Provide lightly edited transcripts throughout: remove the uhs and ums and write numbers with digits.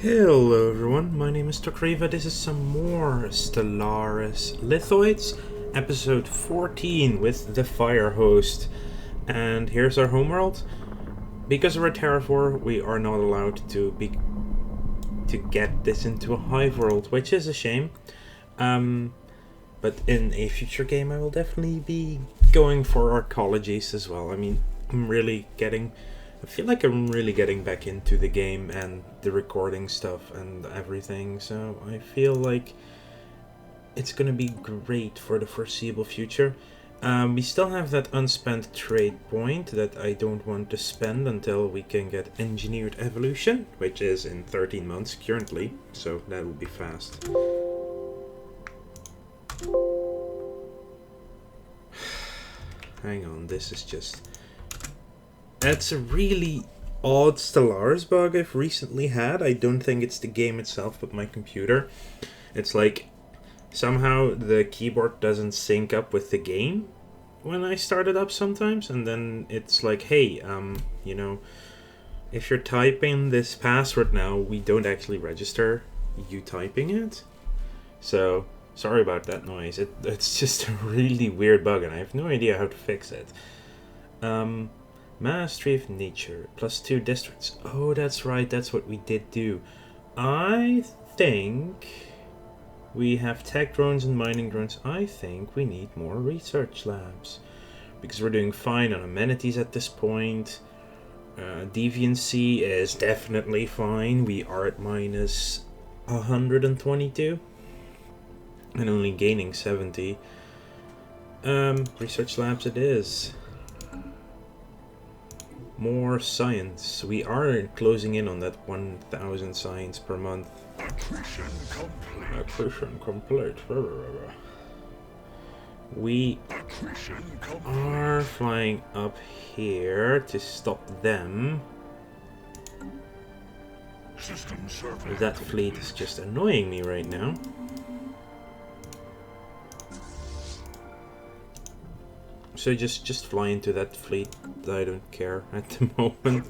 Hello everyone, my name is Tokriva. This is some more Stellaris Lithoids, episode 14 with the Fire Host. And here's our homeworld. Because we're a terraform, we are not allowed to get this into a hive world, which is a shame. But in a future game I will definitely be going for arcologies as well. I mean, I feel like I'm really getting back into the game and the recording stuff and everything, so I feel like it's gonna be great for the foreseeable future. We still have that unspent trade point that I don't want to spend until we can get engineered evolution, which is in 13 months currently, so that will be fast. Hang on, this is just... That's a really odd Stellaris bug I've recently had. I don't think it's the game itself, but my computer. It's like somehow the keyboard doesn't sync up with the game when I start it up sometimes, and then it's like, hey, you know, if you're typing this password now, we don't actually register you typing it. So sorry about that noise. It's just a really weird bug, and I have no idea how to fix it. Mastery of Nature, +2 districts. Oh, that's right, that's what we did do. I think we have tech drones and mining drones. I think we need more research labs, because we're doing fine on amenities at this point. Deviancy is definitely fine. We are at minus 122 and only gaining 70. Research labs it is. More science. We are closing in on that 1,000 science per month. Accretion complete. We are flying up here to stop them. That fleet is just annoying me right now. So just fly into that fleet. I don't care at the moment.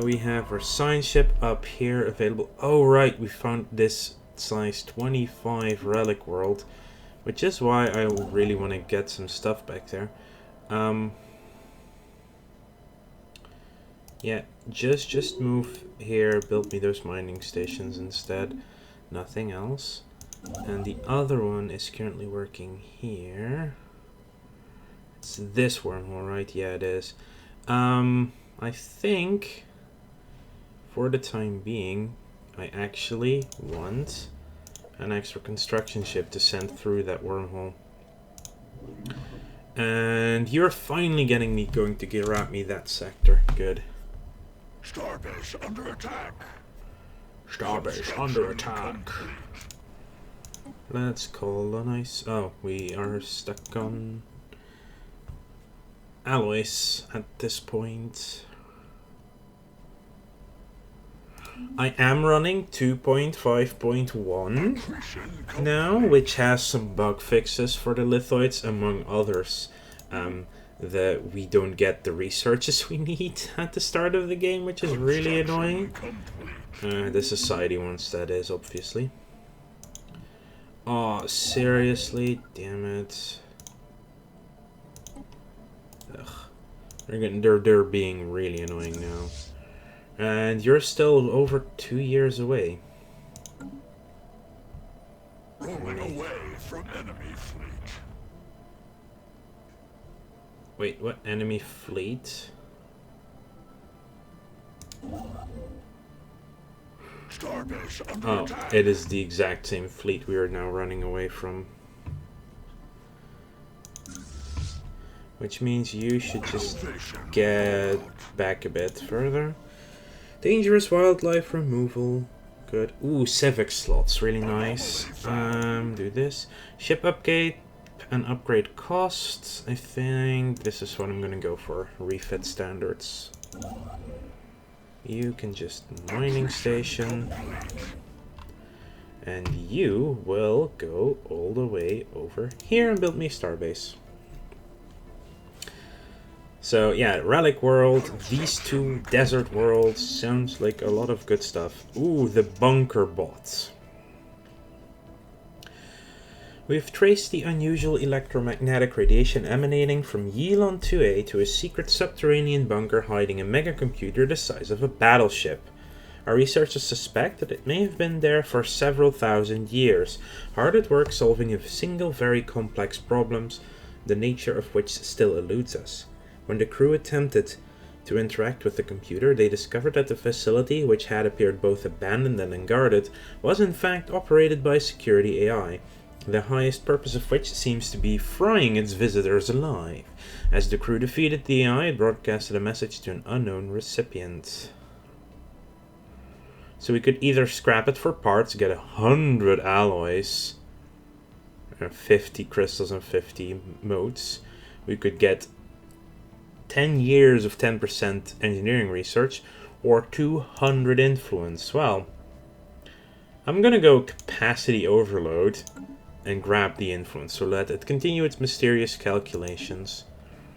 We have our science ship up here available. Oh right, we found this size 25 relic world, which is why I really want to get some stuff back there. Yeah, just move here, build me those mining stations instead. Nothing else. And the other one is currently working here. It's this wormhole, right? Yeah, it is. I think for the time being, I actually want an extra construction ship to send through that wormhole. And you're finally getting me going to grab me that sector. Good. Starbase under attack. Starbase under attack. Let's colonize. Oh, we are stuck on alloys at this point. I am running 2.5.1 now, which has some bug fixes for the lithoids, among others. That we don't get the researches we need at the start of the game, which is really annoying. The society ones, that is, obviously. Oh, seriously? Damn it. Ugh. They're being really annoying now. And you're still over 2 years away. Rolling away from enemy fleet. Wait, what? Enemy fleet? Starbase under Oh, attack. it is the exact same fleet we are now running away from. Which means you should just get back a bit further. Dangerous wildlife removal. Good. Ooh, civic slots. Really nice. Do this. Ship upgrade and upgrade costs. I think this is what I'm gonna go for. Refit standards. You can just mining station. And you will go all the way over here and build me a starbase. So yeah, Relic World, these two desert worlds, sounds like a lot of good stuff. Ooh, the bunker bots. We've traced the unusual electromagnetic radiation emanating from Yilon 2A to a secret subterranean bunker hiding a megacomputer the size of a battleship. Our researchers suspect that it may have been there for several thousand years, hard at work solving a single very complex problem, the nature of which still eludes us. When the crew attempted to interact with the computer, they discovered that the facility, which had appeared both abandoned and unguarded, was in fact operated by security AI, the highest purpose of which seems to be frying its visitors alive. As the crew defeated the AI, it broadcasted a message to an unknown recipient. So we could either scrap it for parts, get 100 alloys, 50 crystals and 50 motes. We could get 10 years of 10% engineering research, or 200 influence. Well, I'm gonna go capacity overload and grab the influence, so let it continue its mysterious calculations.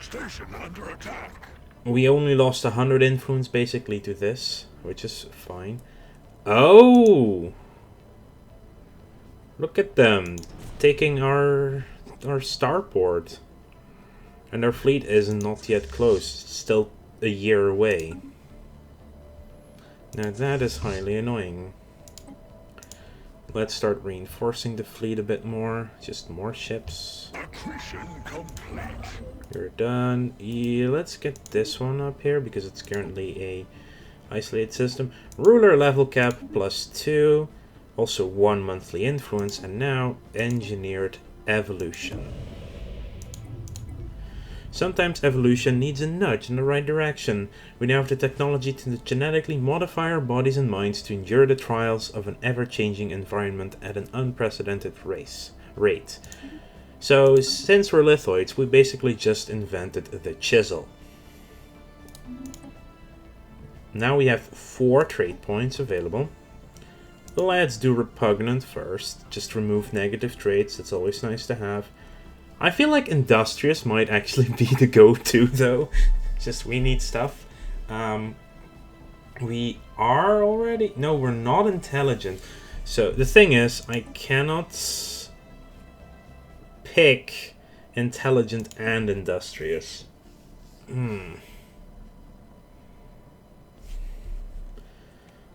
Station under attack. We only lost 100 influence basically to this, which is fine. Oh! Look at them, taking our starport. And our fleet is not yet close, still a year away. Now that is highly annoying. Let's start reinforcing the fleet a bit more. Just more ships. Accretion complete. You're done. Yeah, let's get this one up here because it's currently a isolated system. Ruler level cap +2. Also 1 monthly influence. And now engineered evolution. Sometimes evolution needs a nudge in the right direction. We now have the technology to genetically modify our bodies and minds to endure the trials of an ever-changing environment at an unprecedented rate. So, since we're Lithoids, we basically just invented the Chisel. Now we have 4 trait points available. Let's do Repugnant first. Just remove negative traits, it's always nice to have. I feel like Industrious might actually be the go-to, though. Just we need stuff. We are already... No, we're not intelligent. So, the thing is, I cannot pick intelligent and industrious.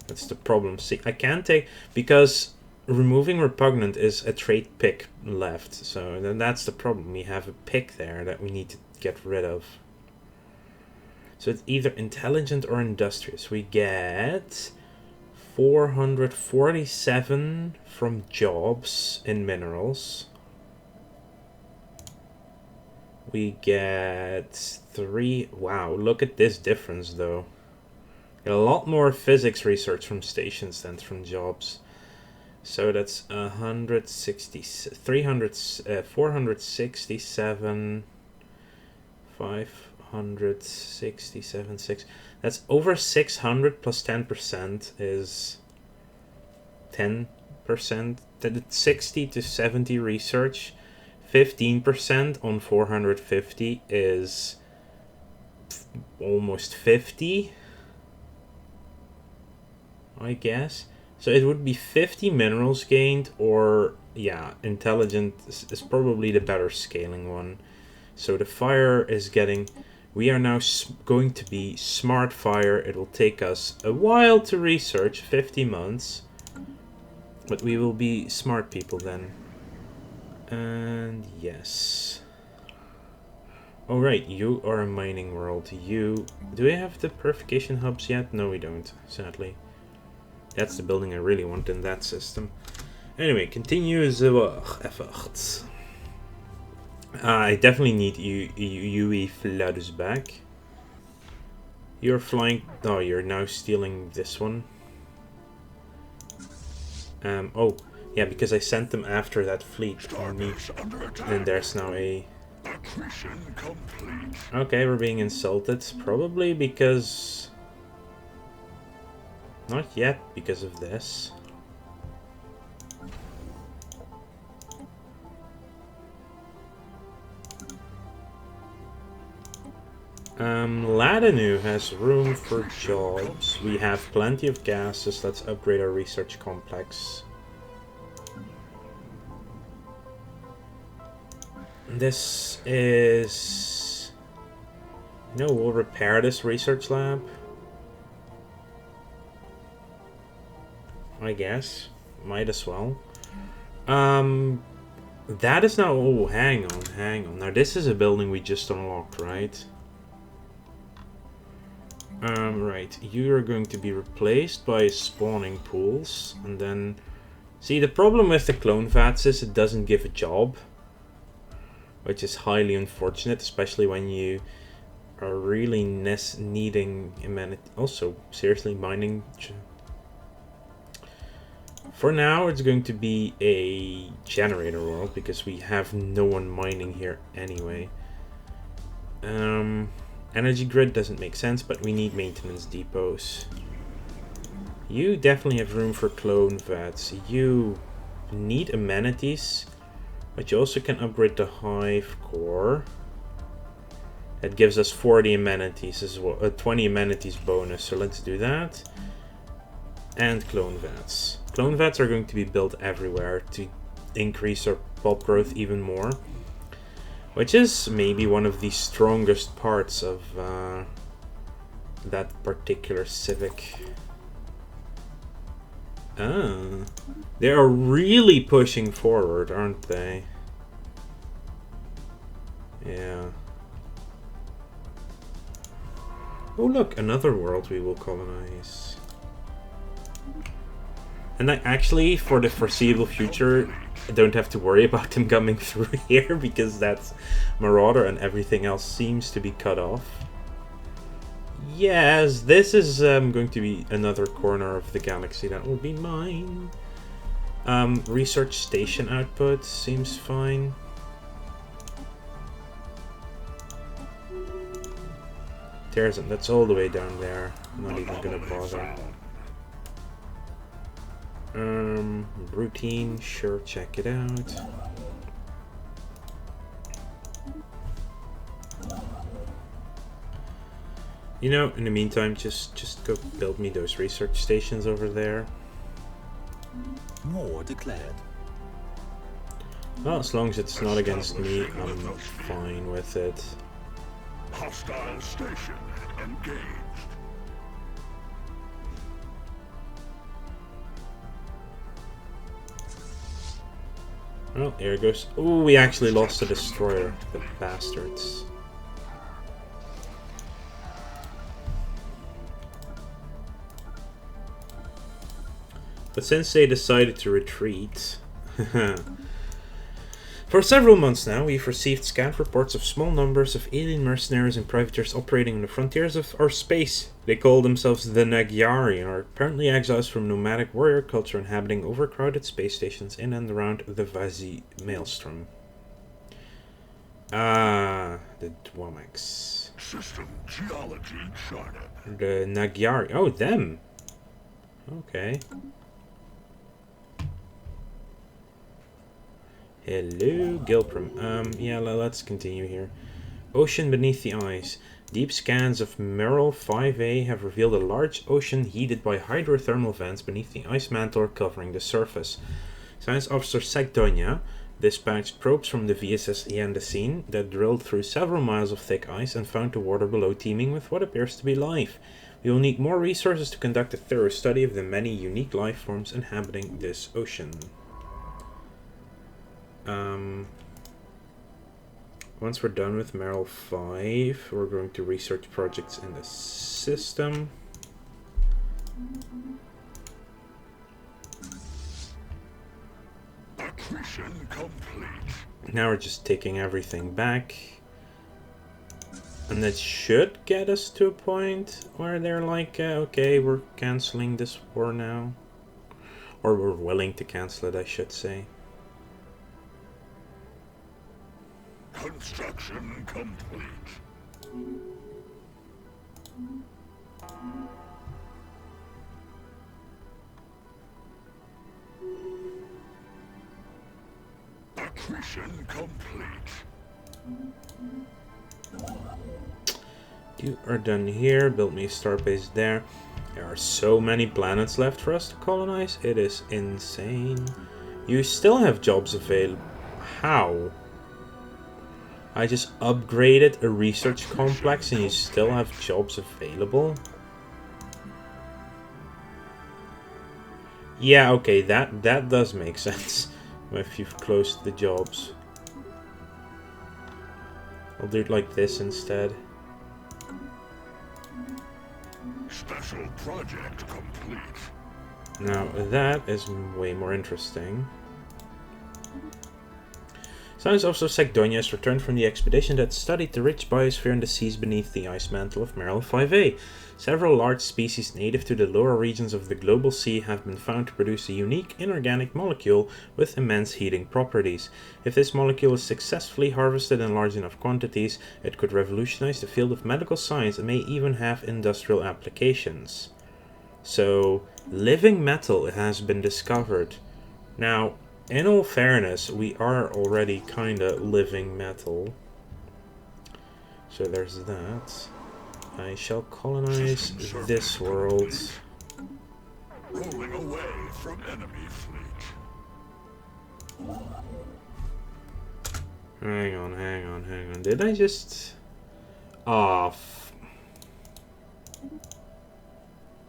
That's the problem. See, I can't take... Because removing Repugnant is a trait pick left. So, then that's the problem. We have a pick there that we need to get rid of. So it's either intelligent or industrious. We get 447 from jobs in minerals. We get 3... Wow, look at this difference though. Get a lot more physics research from stations than from jobs. So that's 467, 567, 6. That's over 600 plus 10% is 10%. That's 60 to 70 research. 15% on 450 is almost 50, I guess. So it would be 50 minerals gained, or yeah, intelligent is probably the better scaling one. So the fire is getting... We are now going to be smart fire. It will take us a while to research, 50 months. But we will be smart people then. And yes. Oh right, you are a mining world. Do we have the purification hubs yet? No, we don't, sadly. That's the building I really want in that system. Anyway, continue the efforts. I definitely need UE floods back. You're flying... Oh, you're now stealing this one. Oh, yeah, because I sent them after that fleet. And there's now a... Okay, we're being insulted. Probably because... Not yet, because of this. Ladanu has room for jobs. We have plenty of gases. Let's upgrade our research complex. This is... No, we'll repair this research lab. I guess. Might as well. That is now... Oh, hang on. Now, this is a building we just unlocked, right? Right. You are going to be replaced by spawning pools. And then... See, the problem with the clone vats is it doesn't give a job. Which is highly unfortunate, especially when you are really needing amenity. Also, seriously, mining... For now, it's going to be a generator world, because we have no one mining here anyway. Energy grid doesn't make sense, but we need maintenance depots. You definitely have room for clone vats. You need amenities, but you also can upgrade the hive core. That gives us 40 amenities as well, 20 amenities bonus, so let's do that. And clone vats. Clone vats are going to be built everywhere to increase our pulp growth even more. Which is maybe one of the strongest parts of that particular civic. Ah, they are really pushing forward, aren't they? Yeah. Oh look, another world we will colonize. And I actually, for the foreseeable future, I don't have to worry about them coming through here, because that's Marauder and everything else seems to be cut off. Yes, this is going to be another corner of the galaxy that will be mine. Research station output seems fine. That's all the way down there. I'm not even gonna bother. Routine, sure, check it out. You know, in the meantime, just go build me those research stations over there. War declared. Well, as long as it's not against me, I'm fine with it. Hostile station engaged. Well, there it goes. Oh, we actually lost a destroyer, the bastards. But since they decided to retreat... For several months now, we've received scant reports of small numbers of alien mercenaries and privateers operating on the frontiers of our space. They call themselves the Nagyari and are apparently exiles from nomadic warrior culture inhabiting overcrowded space stations in and around the Vazi Maelstrom. Ah, the Dwomax. System geology charted. The Nagyari. Oh, them. Okay. Hello, Gilprim. Yeah, let's continue here. Ocean beneath the ice. Deep scans of Merrill 5A have revealed a large ocean heated by hydrothermal vents beneath the ice mantle covering the surface. Science Officer Segdonia dispatched probes from the VSS Yandasine that drilled through several miles of thick ice and found the water below teeming with what appears to be life. We will need more resources to conduct a thorough study of the many unique life forms inhabiting this ocean. Once we're done with Merrill 5, we're going to research projects in the system. Accretion complete. Now we're just taking everything back. And that should get us to a point where they're like, okay, we're cancelling this war now. Or we're willing to cancel it, I should say. Construction complete. Accretion complete. You are done here. Build me a star base there. There are so many planets left for us to colonize. It is insane. You still have jobs available. How? I just upgraded a research complex and you still have jobs available? Yeah, okay, that does make sense if you've closed the jobs. I'll do it like this instead. Special project complete. Now that is way more interesting. Science Officer Sekdonia has returned from the expedition that studied the rich biosphere in the seas beneath the ice mantle of Merrill 5A. Several large species native to the lower regions of the global sea have been found to produce a unique inorganic molecule with immense heating properties. If this molecule is successfully harvested in large enough quantities, it could revolutionize the field of medical science and may even have industrial applications. So, living metal has been discovered. Now, in all fairness, we are already kinda living metal. So there's that. I shall colonize this world. Rolling away from enemy fleet. Hang on. Did I just... Aw,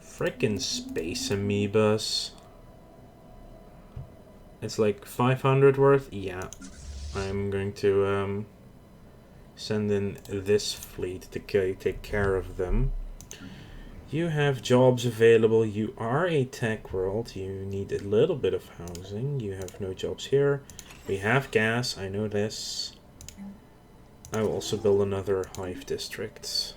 frickin' space amoebas. It's like 500 worth? Yeah. I'm going to send in this fleet to take care of them. You have jobs available. You are a tech world. You need a little bit of housing. You have no jobs here. We have gas. I know this. I will also build another hive district.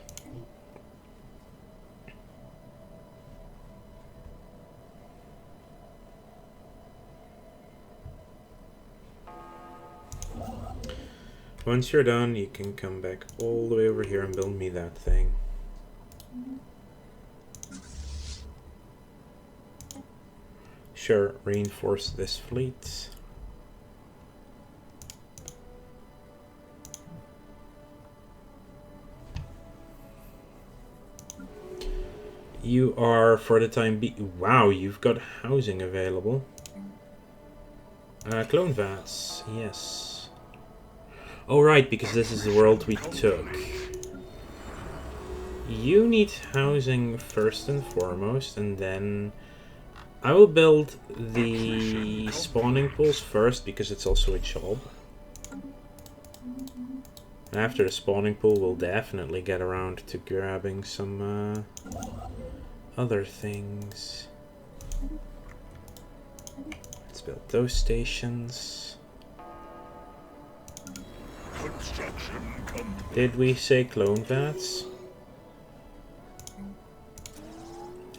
Once you're done, you can come back all the way over here and build me that thing. Sure, reinforce this fleet. You are, for the time being... Wow, you've got housing available. Clone vats, yes. Oh right, because this is the world we took. You need housing first and foremost, and then I will build the spawning pools first because it's also a job. After the spawning pool, we'll definitely get around to grabbing some other things. Let's build those stations. Did we say clone vats?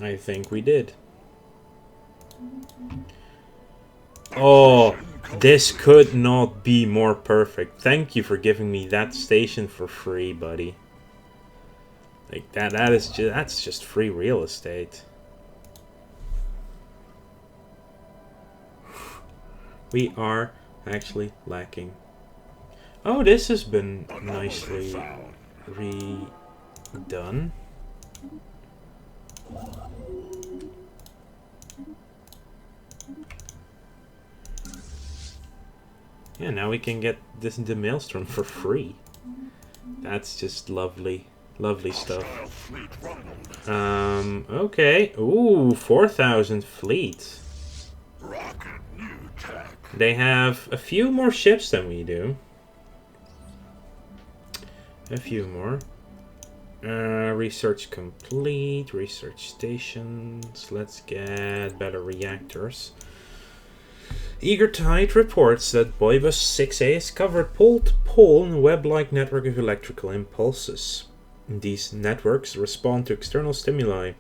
I think we did. Oh, this could not be more perfect. Thank you for giving me that station for free, buddy. Like that's just free real estate. We are actually lacking. Oh, this has been nicely redone. Yeah, now we can get the Maelstrom for free. That's just lovely. Lovely stuff. Okay. Ooh, 4,000 fleet. They have a few more ships than we do. A few more. Research complete. Research stations. Let's get better reactors. Eagertide reports that Boibus 6A has covered pole-to-pole in a web-like network of electrical impulses. These networks respond to external stimuli.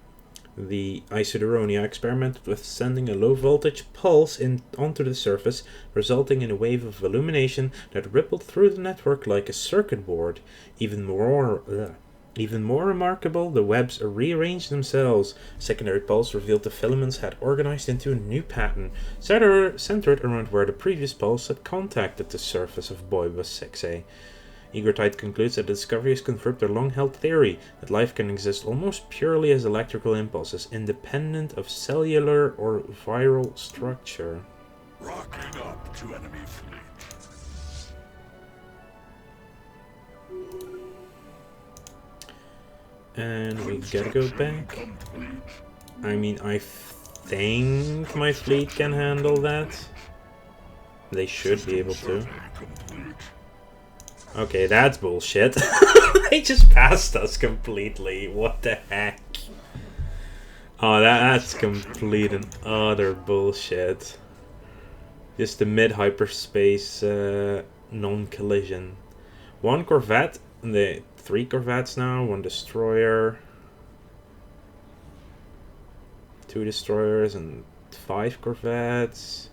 The Isoderonia experimented with sending a low-voltage pulse onto the surface, resulting in a wave of illumination that rippled through the network like a circuit board. Even more remarkable, the webs rearranged themselves. Secondary pulse revealed the filaments had organized into a new pattern, centered around where the previous pulse had contacted the surface of Boibus 6A. Egortite concludes that the discovery has confirmed their long-held theory that life can exist almost purely as electrical impulses, independent of cellular or viral structure. Rocking up to enemy fleet. And we gotta go back. I mean, I think my fleet can handle that. They should be able to. Okay, that's bullshit. They just passed us completely. What the heck? Oh, that's complete and utter bullshit. Just the mid-hyperspace non-collision. One corvette, the 3 corvettes now, 1 destroyer, 2 destroyers, and 5 corvettes.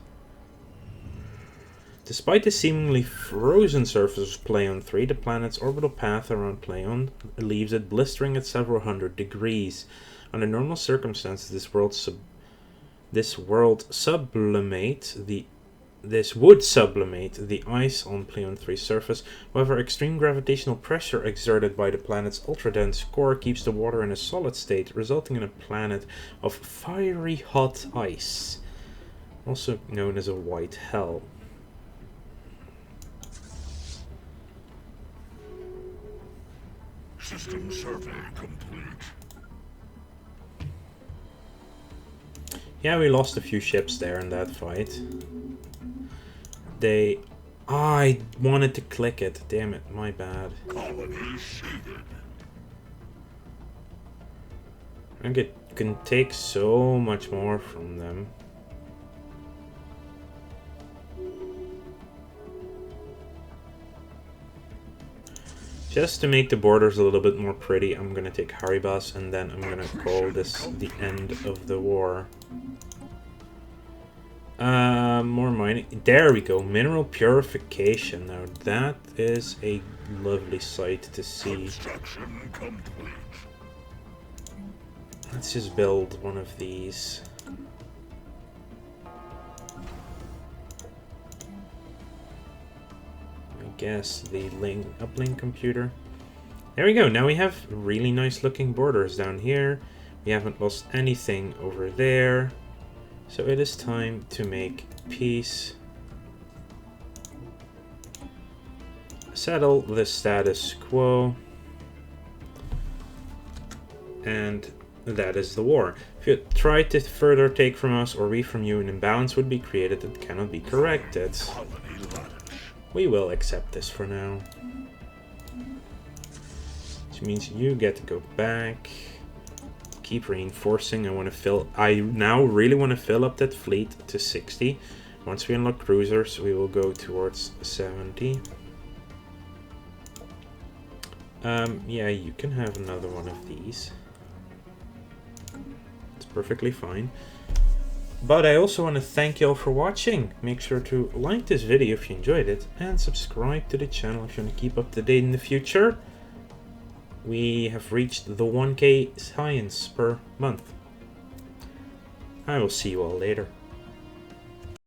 Despite the seemingly frozen surface of Pleon 3, the planet's orbital path around Pleon leaves it blistering at several hundred degrees. Under normal circumstances, this would sublimate the ice on Pleon 3's surface. However, extreme gravitational pressure exerted by the planet's ultra-dense core keeps the water in a solid state, resulting in a planet of fiery hot ice, also known as a white hell. System survey complete. Yeah, we lost a few ships there in that fight. I wanted to click it. Damn it, my bad. Colony seeded. I think it can take so much more from them. Just to make the borders a little bit more pretty, I'm gonna take Haribas, and then I'm gonna call this the end of the war. More mining. There we go. Mineral purification. Now that is a lovely sight to see. Let's just build one of these. I guess the uplink computer. There we go. Now we have really nice looking borders down here. We haven't lost anything over there. So it is time to make peace. Settle the status quo. And that is the war. If you try to further take from us or we from you, an imbalance would be created that cannot be corrected. We will accept this for now. Which means you get to go back. Keep reinforcing. I now really want to fill up that fleet to 60. Once we unlock cruisers, we will go towards 70. Yeah, you can have another one of these. It's perfectly fine. But I also want to thank you all for watching. Make sure to like this video if you enjoyed it, and subscribe to the channel if you want to keep up to date in the future. We have reached the 1K science per month. I will see you all later.